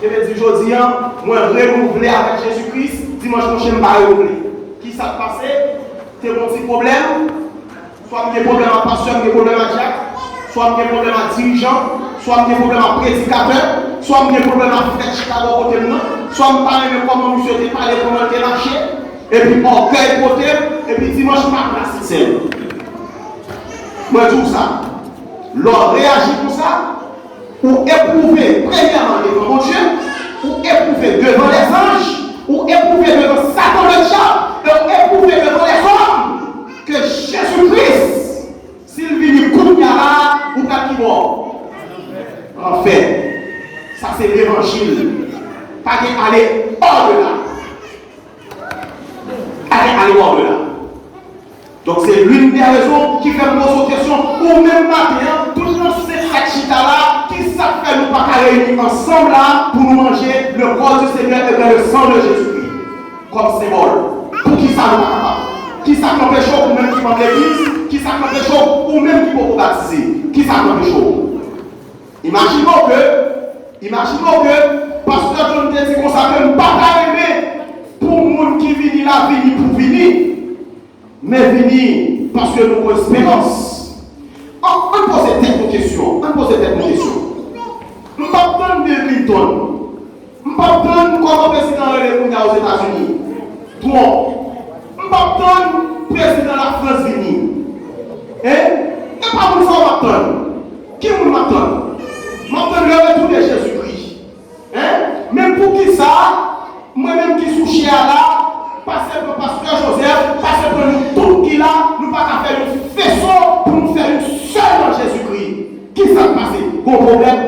Je vais dire aujourd'hui, moi renouveler avec Jésus-Christ, dimanche prochain, je ne vais pas renouveler. Qui ça passé? C'est mon petit problème. Soit il y a des problèmes à pasteur, il y a des problèmes à Jacques, soit il y a des problèmes à dirigeant, soit il y a des problèmes à prédicateur, soit il y a des problèmes à faire Chicago côté de nous, soit il y a des comment monsieur te parler, comment te lâcher, et puis orgueil côté, et puis dimanche, pas place c'est. Moi, tout ça. L'on réagit pour ça, ou éprouver premièrement devant mon Dieu, ou éprouver devant les anges, ou éprouver devant Satan le diable, ou éprouver devant les hommes, que Jésus-Christ, s'il vient coup là, ou pas qui mort. En fait, ça c'est l'évangile. Pas aller hors de là. Aller hors de là. Donc c'est l'une des raisons qui fait me poser une question, ou même matin, tout le monde cette chita là, qui ça fait nous pas réunir ensemble là pour nous manger le corps du Seigneur et le sang de Jésus-Christ comme symbole. Pour qui ça nous pas capable? Qui ça n'empêche ou même qui manque l'église? Qui ça n'empêche ou même qui peut baptiser? Qui ça n'empêche? Imaginons que pasteur John te dit qu'on s'appelle pas aimer pour le monde qui vient là, venir pour venir. Mais venir parce que nous avons espérance. On pose cette question. On pose cette question. On ne pas prendre Bill Clinton. On ne pas prendre comme président aux États-Unis. Trump. On ne pas prendre président de la France venir. Et pas pour ça on m'attend. Qui vous m'attend? M'attend le retour de Jésus-Christ. Même pour qui ça? Moi-même qui suis chien là. Passer pour pasteur Joseph, passer pour nous tout qui là, nous ne pouvons pas faire un faisceau pour nous faire une seule en Jésus-Christ. Qui s'est passé? Bon problème.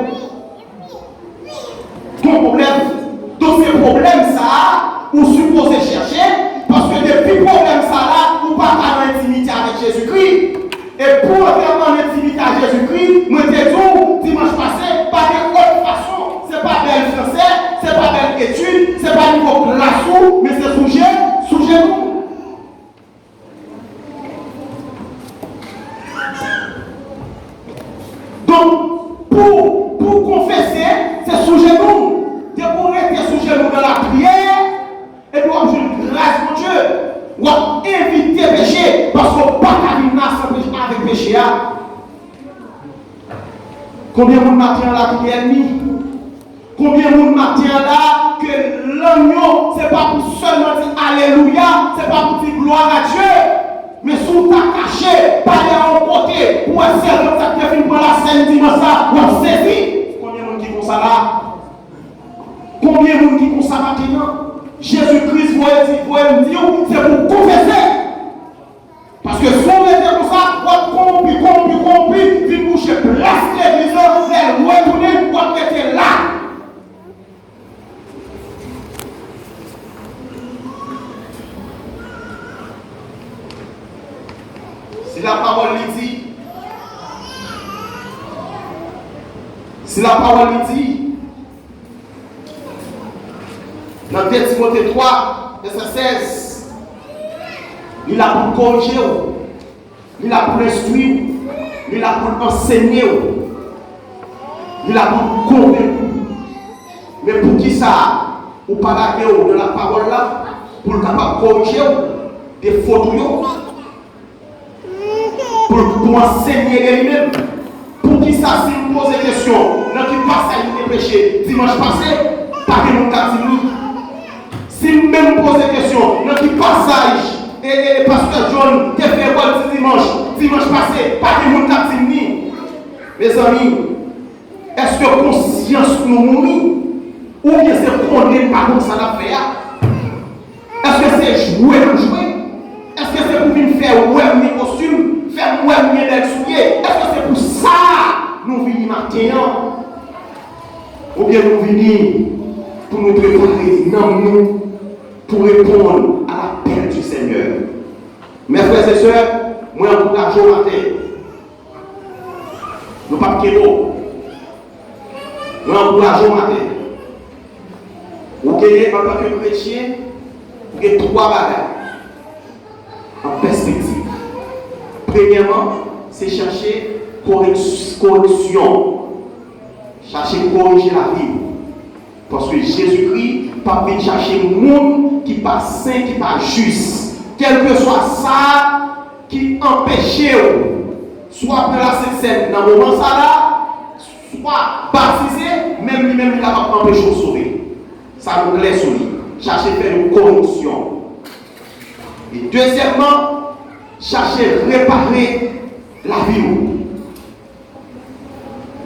Bon problème. Donc ces problèmes ça, vous supposez chercher, parce que depuis problème ça là, vous ne pouvez pas en intimité avec Jésus-Christ. Et pour faire en intimité avec Jésus-Christ, moi je dis, dimanche passé, pas de autre façon. Ce n'est pas belle français, ce n'est pas belle étude, ce n'est pas niveau classe, mais c'est sujet. Donc, pour confesser, c'est sous genoux. C'est pour rester sous genoux dans la prière et pour avoir une grâce pour Dieu. Ou éviter le péché parce qu'on ne peut pas venir avec le péché. Combien de monde matin là qui est ennemi? Combien de monde matin là que l'agneau, ce n'est pas pour seulement dire Alléluia, ce n'est pas pour dire gloire à Dieu, mais sous ta caché, pas à un côté, pour essayer de sacrifier pour la scène dimanche, on saisit. Combien de monde qui font ça là? Combien de monde qui font ça maintenant? Jésus-Christ, vous me dire, c'est pour confesser. Parce que si on était comme ça, on compris, puis boucher place l'église, elle retourner, on était là. Si la parole lui dit, dans 2 Timothée 3, verset 16, il a pour corriger, il a pour instruire, il a pour enseigner, il a pour convaincre. Mais pour qui ça? Ou pas de la parole là, pour le capable de corriger des fautes, pour enseigner lui-même. Pour qui ça, si vous posez des questions, dans qui passage de péché dimanche passé, pas que nous avons. Si vous même posez des questions, dans qui passage, et pasteur John, qui fait quoi dimanche passé, pas que nous avons. Mes amis, est-ce que conscience nous mourit? Ou bien c'est qu'on n'est pas comme ça l'affaire? Est-ce que c'est jouer? Est-ce que c'est pour venir faire ouais mes costumes, faire ouais mes belles souliers? Est-ce que c'est pour ça nous venons maintenant? Ou bien nous venons pour nous préparer non, pour répondre à l'appel du Seigneur? Mes frères et sœurs, moi encourage au matin. Nous ne pas de kélo. Nous encourage au matin. Vous gagnez en tant que chrétien, vous avez 3 bagages en perspective. Premièrement, c'est chercher correction. Chercher à corriger la vie. Parce que Jésus-Christ n'a pas venu chercher le monde qui n'est pas saint, qui n'est pas juste. Quel que soit ça qui empêche, soit de la scène dans le moment ça là, soit baptisé, même lui-même il est capable d'empêcher de sauver. Ça nous laisse sur lui. Chercher à faire une corruption. Et deuxièmement, chercher à réparer la vie.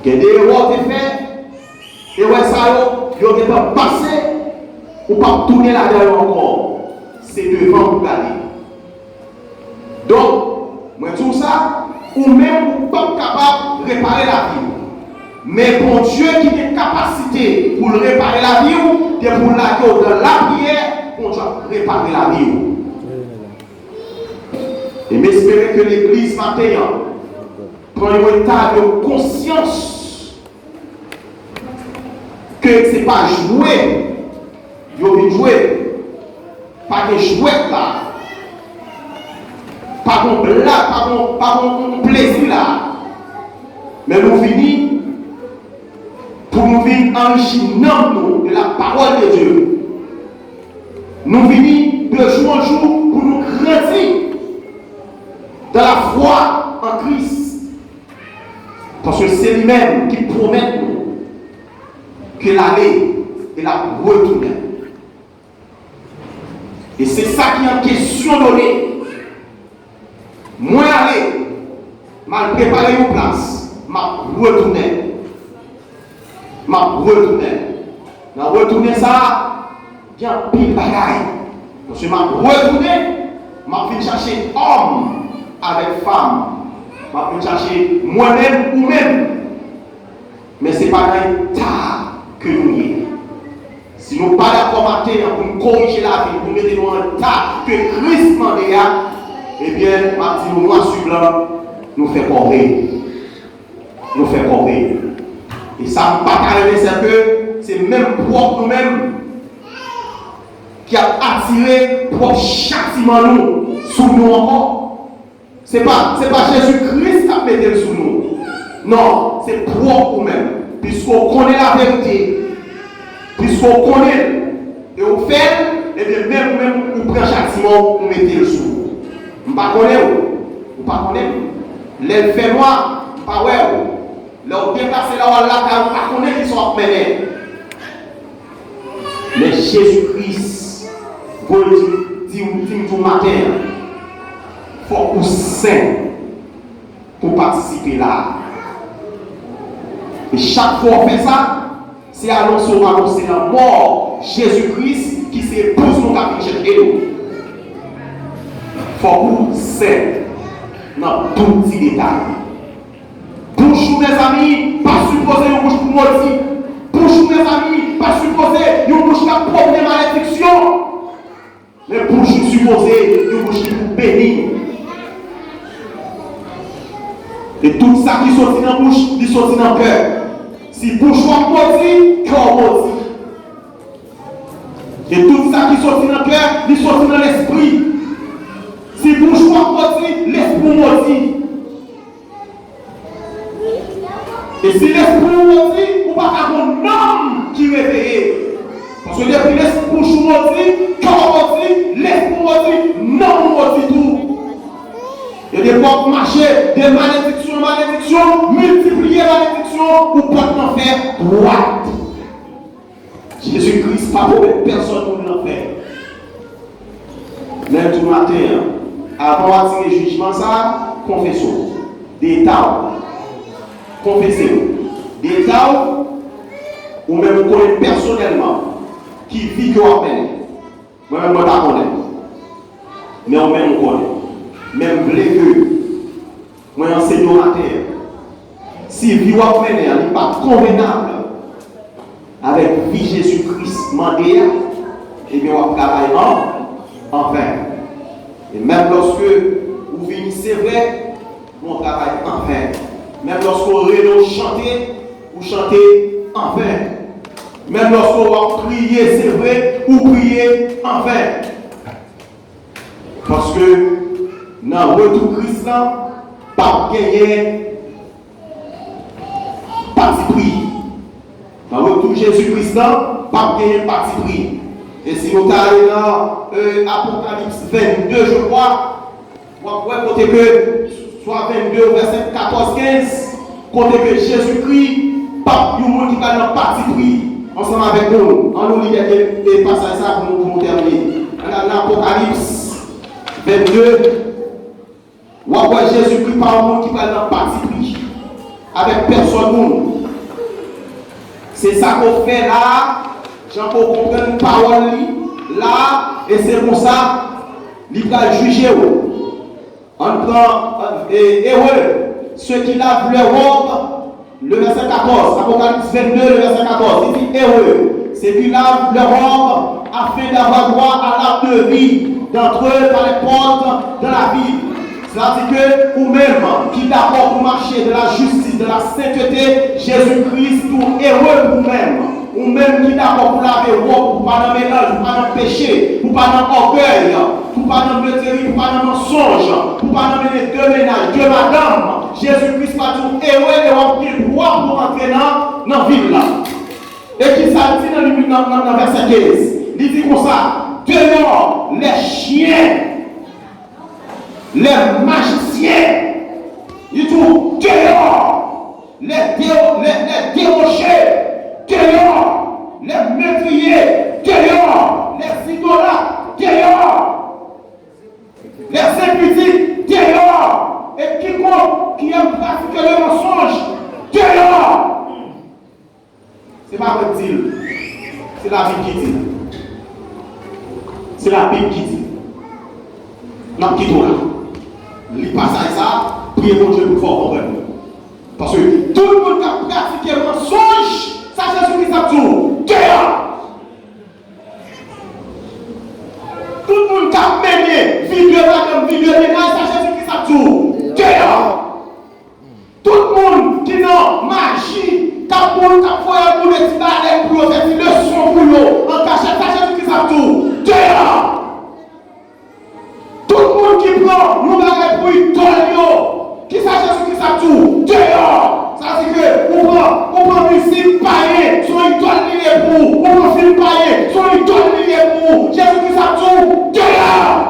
Il y a des erreurs qui sont faites, et ouais, ça, il n'y a pas passé, ou pas tourner là-dedans encore. C'est devant vous garder. Donc, moi, tout ça, ou même vous pas capable de réparer la vie. Mais pour Dieu qui a une capacité pour réparer la vie, c'est pour la dans la prière, pour Dieu réparer la vie. Et m'espérer que l'église matin prend un état de conscience que ce n'est pas jouer. Ils ont jouer. Pas de jouer là. Pas de blague, pas de plaisir là. Mais nous venons pour nous venir enrichir nous de la parole de Dieu. Nous venons de jour en jour pour nous grandir dans la foi en Christ. Parce que c'est lui-même qui promet nous que l'aller et la retourner. Et c'est ça qui est en question donnée. Moi aller, mal préparer une place, m'a retourner. M'a retourner. M'a retourner ça, il y a un pile bagaille. Parce que m'a retourner, m'a fait chercher homme avec femme. M'a fait chercher moi-même ou même. Mais ce n'est pas un tas que nous y. Si nous ne sommes pas d'accord matin pour nous corriger la vie, pour nous mettre dans un tas que Christ m'a dit, eh bien, Martin, nous suivons, nous fait corriger. Nous fait corriger. Et ça ne va pas arriver, c'est que c'est même propre nous-mêmes qui a attiré propre châtiment nous, sous nous encore. Ce n'est pas Jésus-Christ qui a mis sous nous. Non, c'est propre nous-mêmes. Puisqu'on connaît la vérité, puisqu'on connaît et on fait, et bien même on prend châtiment, on met le sous. On ne connaît pas. Les faits noirs, pas ouais. Là, on déplace là, on ne connaît qui sont menés. Mais Jésus-Christ, vous dites tout matin, il faut que vous saint pour participer là. Et chaque fois qu'on fait ça, c'est annoncer la mort Jésus-Christ qui s'épouse nous qui chercher nous. Il faut que vous saint dans tout petit détail. Bouche, mes amis, pas supposer une bouche pour maudit. Bouche, mes amis, pas supposer une bouche qui a problème à l'infection. Mais bouche supposer une bouche qui pour bénir. Et tout ça qui sortit dans la bouche, il sortit dans le cœur. Si bouche soit maudit, cœur maudit. Et tout ça qui sortit dans le cœur, il sortit dans l'esprit. Si bouche soit maudit, l'esprit maudit. Et si l'esprit maudit, ou pas avoir un homme qui réveille. Parce que depuis l'esprit maudit, cœur maudit, l'esprit maudit, non maudit tout. Il y a des portes marchés, des malédictions, multiplier malédictions, ou portes l'enfer droite. Jésus-Christ, pas pour personne pour l'enfer. Mais tout matin, avant d'attirer le jugement, ça, confessons. Des tas. Confessez-vous. Des tas, ou même vous connaissez personnellement, qui vit que vous appelez. Moi-même, je ne connais pas. Mais on même connaît. Même que moi enseigne à terre. Si vie ou appelez n'est pas convenable avec vie Jésus-Christ mandé, eh bien on va travailler en vain. Et même lorsque vous venez, c'est vrai, on travaille en vain. Même lorsqu'on renonce chanter, vous chantez en vain. Même lorsqu'on va prier, c'est vrai, vous priez en vain. Parce que dans le retour Christ, pas gagner parti pris. Dans le retour Jésus-Christ, pas pas gagner parti pris. Et si nous allons dans Apocalypse 22, je crois, côté que, soit 22, verset 14-15, côté que Jésus-Christ, pas du monde qui va dans parti pris, ensemble avec nous. On nous lit des passages ça pour nous terminer. Dans l'Apocalypse 22, on voit Jésus-Christ par un monde qui va dans parti pris, avec personne. C'est ça qu'on fait là. Jean pour comprendre une parole là, et c'est pour ça qu'il va juger. On prend heureux ceux qui lavent leur robe, le verset 14, Apocalypse 22, le verset 14, il dit heureux, ceux qui lavent leur robe afin d'avoir droit à l'arbre de vie, d'entrer par les portes de la vie. Cela dit que vous-même qui d'accord pour marcher de la justice, de la sainteté, Jésus-Christ, tout heureux pour vous-même. Ou même qui d'accord pour laver robe, pour pas dans mélange, pour pas dans péché, pour pas dans orgueil, pour pas dans métérie, pour pas dans mensonge, pour pas dans mener deux ménages, deux madames. Jésus-Christ va tout heureux et remplir droit pour entrer dans la ville là. Et qui ça dit dans verset 15? Il dit comme ça, dehors les chiens, les magiciens, il dit dehors les débauchés. Dehors, les meurtriers, dehors, les idolâtres, dehors, les impudiques, dehors, et quiconque qui aime pratiquer le mensonge, dehors. C'est pas votre dire, c'est la Bible qui dit. C'est la Bible qui dit. Non, qui doit là. Il passe à ça, priez mon Dieu pour pouvoir comprendre. Parce que tout le monde qui a pratiqué le mensonge, ça Jésus-Christ a tout. Dehors. Tout le monde qui a mené vidéo ménage, ça Jésus-Christ a tout. Dehors. Tout le monde qui n'a magie, qui a foyer pour les tibanes, pour faire des leçons pour l'eau, en cachette, ça Jésus-Christ a tout. Dehors. Tout le monde qui prend nous bagage pour y toller, qui ça Jésus-Christ a tout. Dehors. Ça veut dire que on prend musique païen, soit une tonne de pour, on prend film païen, soit une tonne de pour, Jésus-Christ a tout, dehors!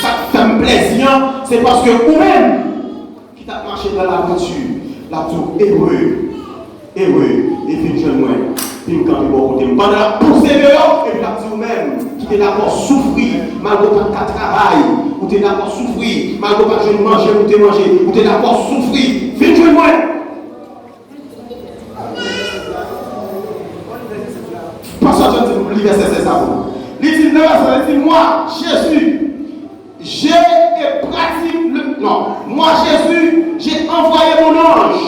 Ça te fait plaisir, c'est parce que vous-même, qui t'a marché dans la voiture, la tout heureux, et puis je moi, puis quand il va côté, pendant la poussée dehors, et puis la dit vous-même, qui est d'accord souffrir, malgré pas de travail, ou t'es d'accord souffrir, malgré pas de manger, ou t'es manger, ou t'es d'accord souffrir, viens jouer moi. Pasteur John dit, verset c'est ça. Il dit, non, ça dit, moi, Jésus, j'ai pratique, non, moi, Jésus, j'ai envoyé mon ange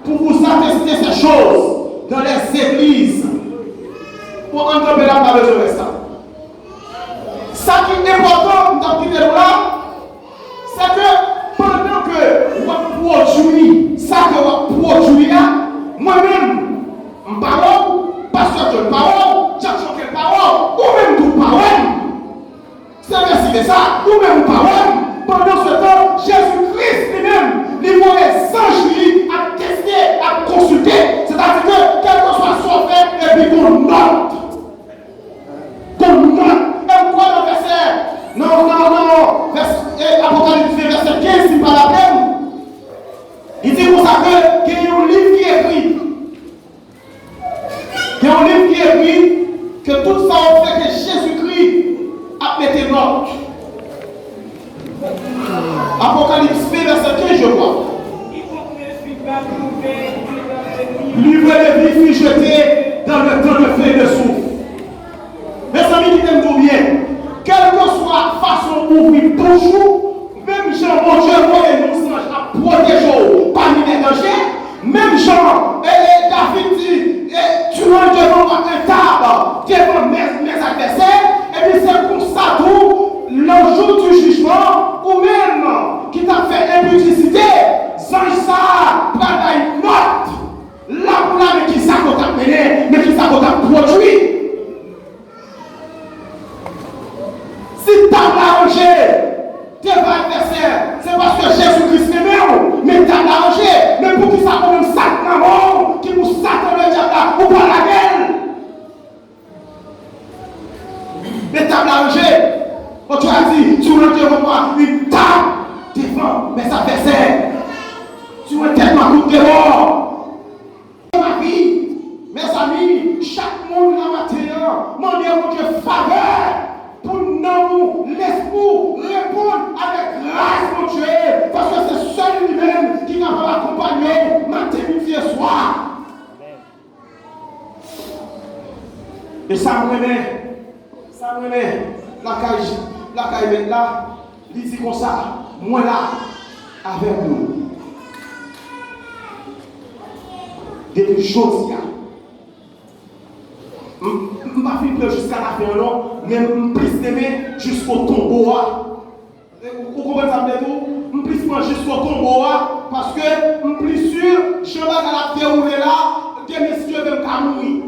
pour vous attester ces choses dans les églises. Pour entendre la parole de ça. Ça qui est important dans le là, c'est que pendant que vous produisez ça que vous produisez là, moi-même, je parle, pasteur de parole, Jean-Jacques de parole, ou même tout parole. C'est merci de ça, ou même parole. Pendant ce temps, Jésus-Christ lui-même, il voit les anges à tester, à consulter. C'est-à-dire que quel que soit son fait, et puis qu'on note. Qu'on note. Et quoi le verset? Non. Apocalypse verset 15, c'est pas la peine. Il dit pour ça qu'il y a un livre qui est écrit. Il y a un livre qui est écrit que tout ça on fait que Jésus-Christ a pété note. Apocalypse verset 15, je crois. Livre de vie fut jeté dans le temps de feu et de souffle. Mes amis qui t'aiment tout bien, quelle que soit la façon pour vivre toujours, même Jean, mon Dieu, voyez nous à protéger parmi les dangers, même Jean, David dit, tu rentres devant un table, devant mes adversaires, et puis c'est pour ça tout, le jour du jugement, ou même qui t'a fait impudicité, sans ça, prends une note, là pour là, mais qui ça qu'on t'a mené, mais qui ça qu'on t'a produit. Si tu as arrangé tes adversaires, c'est parce que Jésus-Christ est mort, mais tu as arrangé, mais pour qui ça comme ça, maman, dehors. Ma vie, mes amis, chaque monde la matin, demandez mon Dieu faveur pour nous laisser répondre avec grâce, mon Dieu, parce que c'est seul lui-même qui va accompagner matin, midi et soir. Et ça me remet, la caille là, il dit comme ça, moi là, avec nous. Depuis aujourd'hui, je ne vais pas finir jusqu'à la fin, non, mais je vais plus aimer jusqu'au tombeau. Vous comprenez ça, je vais plus manger jusqu'au tombeau, parce que je suis plus sûr, je vais à la terre où est là, que messieurs vont mourir.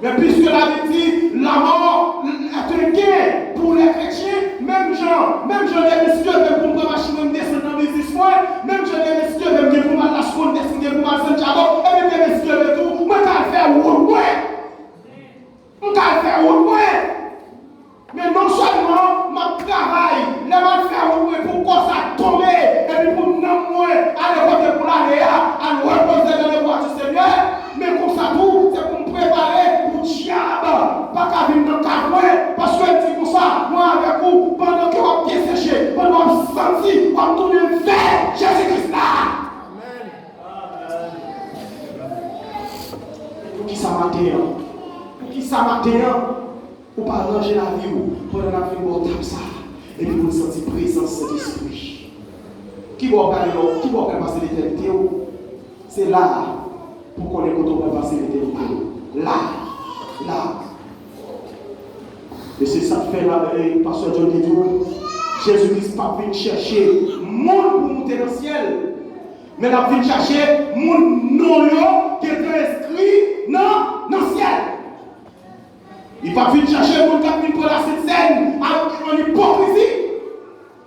Mais puisque la Bible dit, la mort est un gain pour les chrétiens, même gens des messieurs même pour ma machine descendre dans les histoires, même gens des messieurs même pour ma la seconde descendre pour ma Santiago, et même des messieurs de tout, moi je vais faire route, je vais faire route, mais non seulement ma travail, je vais faire route pour qu'on ça tombe, et puis pour nous aller côté pour l'aller, à nous reposer dans le bras du Seigneur, mais comme ça tout, c'est pour me préparer pour diable, pas qu'à venir dans le cadre, parce que dit comme ça, moi avec vous, pendant que vous bien séché, pendant que vous senti, vous tournez vers Jésus-Christ là. Pour qui ça matin, pour pas ranger la vie, pendant la vie, vous tape ça, et puis vous sentez présence de l'esprit. Qui va passer l'éternité? C'est là. Pour qu'on ait quand on va passer l'éternité. Là. Et c'est ça que fait là, Pasteur John Guédou. Jésus-Christ pas venu chercher monde pour monter dans le ciel. Mais il a venu chercher monde non qui est inscrit dans le ciel. Il va venir chercher monde qui a venu pour la scène en hypocrisie.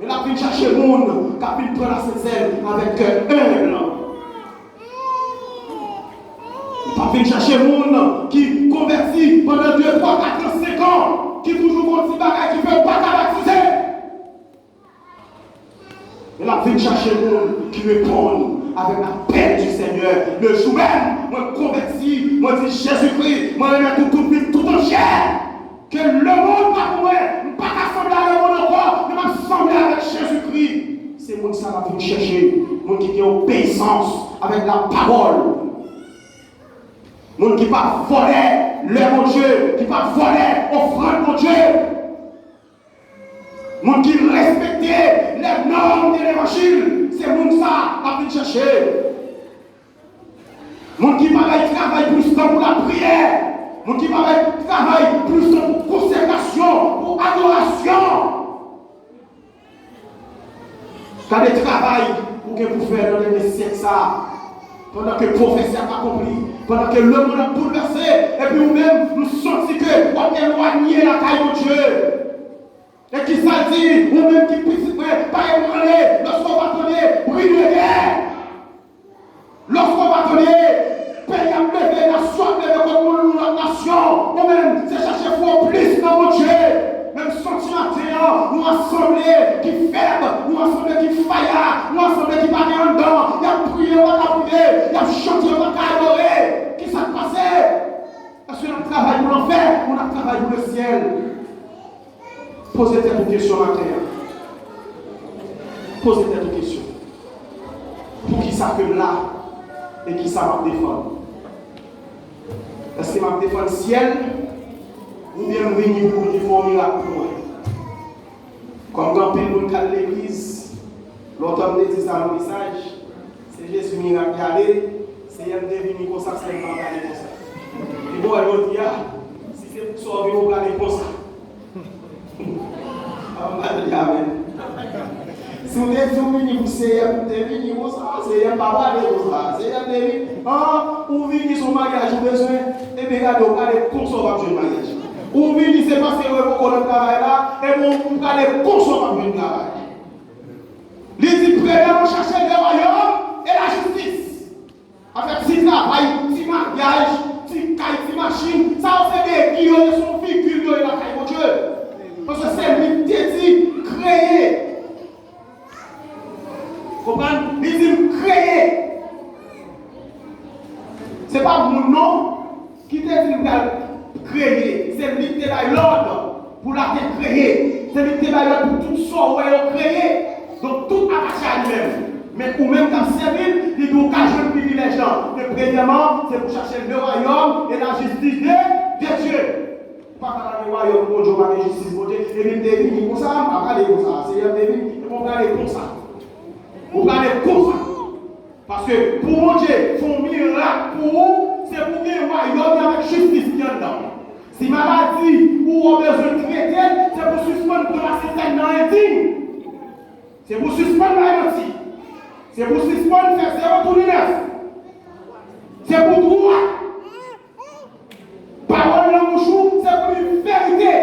Il a venu chercher monde qui a venu pour la scène avec un blanc. Pas venir chercher les gens qui convertit pendant 2, 3, 4, 5 ans, qui toujours continue à qui ne veut pas baptiser. Il a venir chercher les gens qui répondent avec la paix du Seigneur. Le jour même, moi converti, moi dis Jésus-Christ, moi je tout entière. Que le monde pas pour moi, pas rassembler avec le monde encore, mais m'assembler avec Jésus-Christ. C'est le monde qui va venir chercher, le monde qui a obéissance avec la parole. Moun qui pas voler le mon Dieu, qui pas voler offrande mon Dieu. Moun qui respecter les normes de l'évangile, c'est moun ça à venir chercher. Moun qui pas travailler plus temps pour la prière, moun qui pas travailler plus temps pour consécration, pour adoration. Quand il travaille pour que vous faire dans les siècles ça. Pendant que le professeur n'a pas compris, pendant que le monde a bouleversé, et puis nous-mêmes, nous sentons que on est éloigné la caille de Dieu. Et qui ça dit, nous-mêmes qui puissent pas éloigner, lorsqu'on va donner, oui, de guerre. Lorsqu'on va donner, pays à lever, nation à lever contre notre nation, nous-mêmes, c'est chercher pour plus dans mon Dieu. Même sentiment, nous assemblés qui faibles, nous assemblés qui faillards, nous assemblés qui parlent en dedans, il y a prié, on va prier, il y a chanté, on va adorer. Qui ça passait? Est-ce qu'on a travaillé pour l'enfer, on a travaillé pour le ciel? Posez-vous une question matin. Posez-vous une question. Pour qui ça que là et qui ça va défendre? Est-ce que va défendre le ciel? Ou bien venir pour dire un miracle pour moi. Comme quand on parle de l'église, l'autre me dit ça dans le message, c'est Jésus miracle qui allait, c'est elle devenu comme ça, c'est elle qui va aller comme ça. Et bon, elle dit, si c'est pour sauver, on va aller comme ça. Amen. Si vous êtes venu pour c'est elle comme ça, c'est elle qui va aller comme ça, c'est elle qui va ou venir son mariage, vous besoin, et bien regardez, on va aller consommer le mariage. Ou venir, c'est parce que vous connaissez le travail là, et vous allez consommer le travail. Il dit, premièrement, chercher le royaume et la justice. Avec si travail, si mariage, si caille, si machine, ça c'est des guillemets de son figure de la caille de Dieu. Parce que c'est lui qui dit créer. Vous comprenez? Il dit créer. Ce n'est pas mon nom qui t'a dit de créer. C'est lui qui t'a l'ordre pour la créer. C'est lui qui t'a l'ordre pour tout ça qu'il a créé. Donc tout appartient à lui-même. Mais pour même qu'à servir, il doit cacher le privilège. Premièrement, c'est pour chercher le royaume et la justice de Dieu. Pas dans le royaume, mon Dieu, la justice de Dieu. Et même des vignes comme ça, on va parler comme ça. C'est des vignes, on va parler comme ça. On va parler comme ça. Parce que pour mon Dieu, son miracle pour vous, c'est pour qu'il y ait un royaume avec justice qui est dedans. Si maladie ou on a besoin de traiter, c'est pour suspendre pour la système dans l'indigne. C'est pour suspendre la menti. C'est pour suspendre faire 0 pour 9. C'est pour droit. Parole dans mon chou, c'est pour une vérité.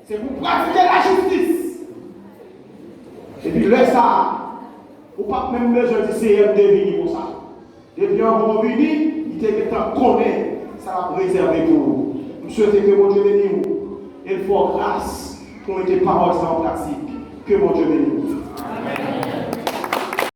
C'est pour pratiquer la justice. Et puis là, ça, on n'a pas même besoin de CM de venir pour ça. Depuis un bon venu, il était temps qu'on connaît, ça va réserver pour vous. Je souhaite que mon Dieu bénisse vous. Il faut grâce pour mettre les paroles en pratique. Que mon Dieu bénisse vous.